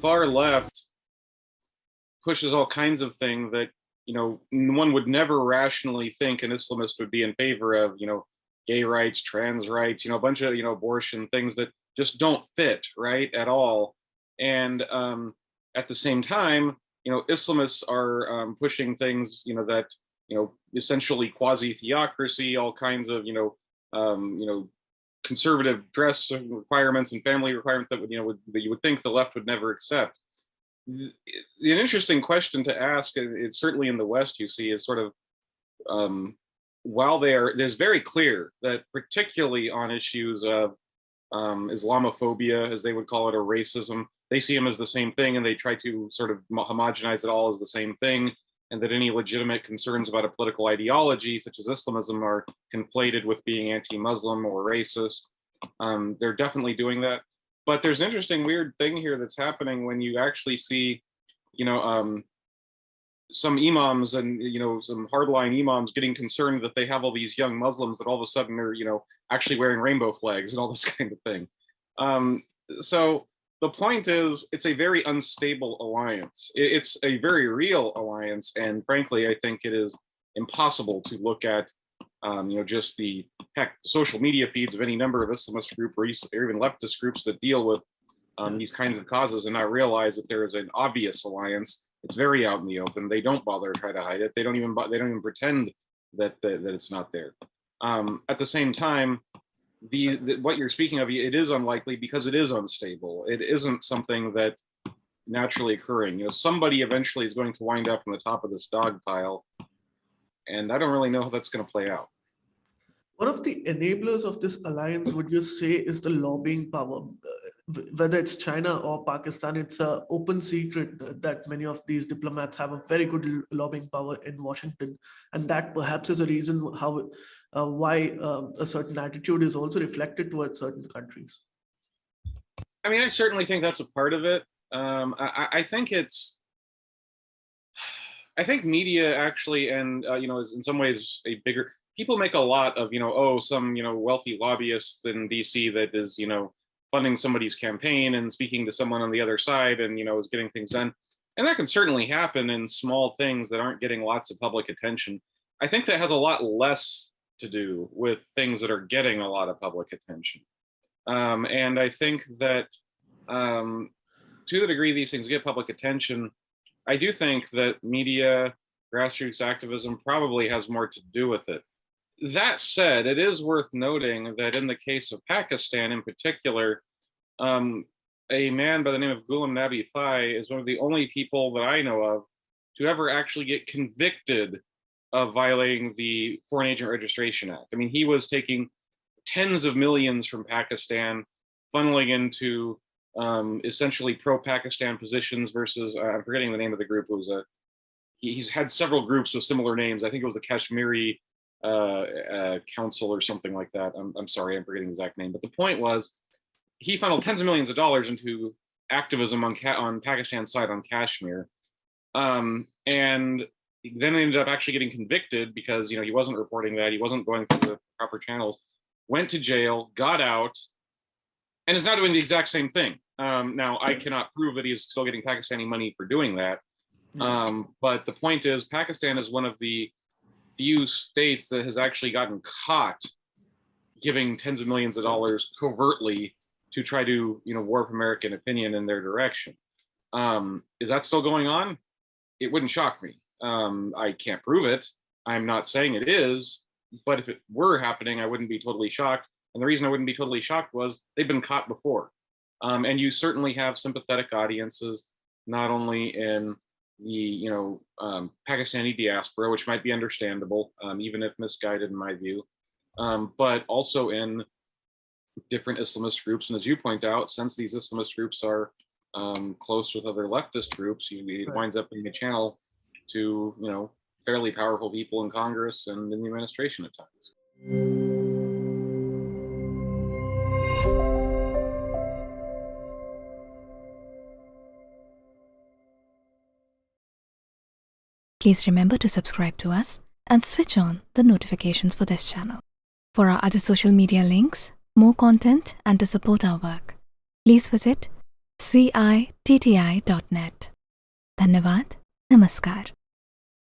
far left pushes all kinds of things that, one would never rationally think an Islamist would be in favor of, gay rights, trans rights, a bunch of, abortion, things that just don't fit, right, at all. And at the same time, Islamists are pushing things, that, essentially quasi-theocracy, all kinds of, conservative dress requirements and family requirements that that you would think the left would never accept. An interesting question to ask, it's certainly in the West, you see, is sort of while there's very clear that particularly on issues of Islamophobia, as they would call it, or racism, they see them as the same thing, and they try to sort of homogenize it all as the same thing, and that any legitimate concerns about a political ideology, such as Islamism, are conflated with being anti-Muslim or racist. They're definitely doing that. But there's an interesting, weird thing here that's happening when you actually see, some imams and, some hardline imams getting concerned that they have all these young Muslims that all of a sudden are, actually wearing rainbow flags and all this kind of thing. So the point is, it's a very unstable alliance. It's a very real alliance. And frankly, I think it is impossible to look at, just the social media feeds of any number of Islamist groups or even leftist groups that deal with these kinds of causes and not realize that there is an obvious alliance. It's very out in the open. They don't bother to try to hide it. They don't even pretend that it's not there. At the same time, what you're speaking of, it is unlikely because it is unstable. It isn't something that naturally occurring. Somebody eventually is going to wind up on the top of this dog pile, and I don't really know how that's going to play out. One of the enablers of this alliance, would you say, is the lobbying power? Whether it's China or Pakistan, it's an open secret that many of these diplomats have a very good lobbying power in Washington. And that perhaps is a reason why a certain attitude is also reflected towards certain countries. I mean, I certainly think that's a part of it. I think media actually, and, is in some ways a bigger, people make a lot of, some, wealthy lobbyist in DC that is, funding somebody's campaign and speaking to someone on the other side and, is getting things done. And that can certainly happen in small things that aren't getting lots of public attention. I think that has a lot less to do with things that are getting a lot of public attention. And I think that to the degree these things get public attention, I do think that media, grassroots activism probably has more to do with it. That said, it is worth noting that in the case of Pakistan in particular, a man by the name of Ghulam Nabi Fai is one of the only people that I know of to ever actually get convicted of violating the Foreign Agent Registration Act. I mean, he was taking tens of millions from Pakistan, funneling into essentially pro-Pakistan positions versus, I'm forgetting the name of the group. It was he's had several groups with similar names. I think it was the Kashmiri Council or something like that. I'm sorry, I'm forgetting the exact name. But the point was, he funneled tens of millions of dollars into activism on Pakistan's side on Kashmir. And then ended up actually getting convicted because, he wasn't reporting that. He wasn't going through the proper channels, went to jail, got out, and is now doing the exact same thing. Now, I cannot prove that he's still getting Pakistani money for doing that. But the point is, Pakistan is one of the few states that has actually gotten caught giving tens of millions of dollars covertly to try to, warp American opinion in their direction. Is that still going on? It wouldn't shock me. I can't prove it. I'm not saying it is, but if it were happening, I wouldn't be totally shocked. And the reason I wouldn't be totally shocked was they've been caught before. And you certainly have sympathetic audiences, not only in the, Pakistani diaspora, which might be understandable, even if misguided in my view, but also in different Islamist groups. And as you point out, since these Islamist groups are close with other leftist groups, it winds up being a channel to, fairly powerful people in Congress and in the administration at times. Please remember to subscribe to us and switch on the notifications for this channel. For our other social media links, more content, and to support our work, please visit citti.net. धन्यवाद. Namaskar.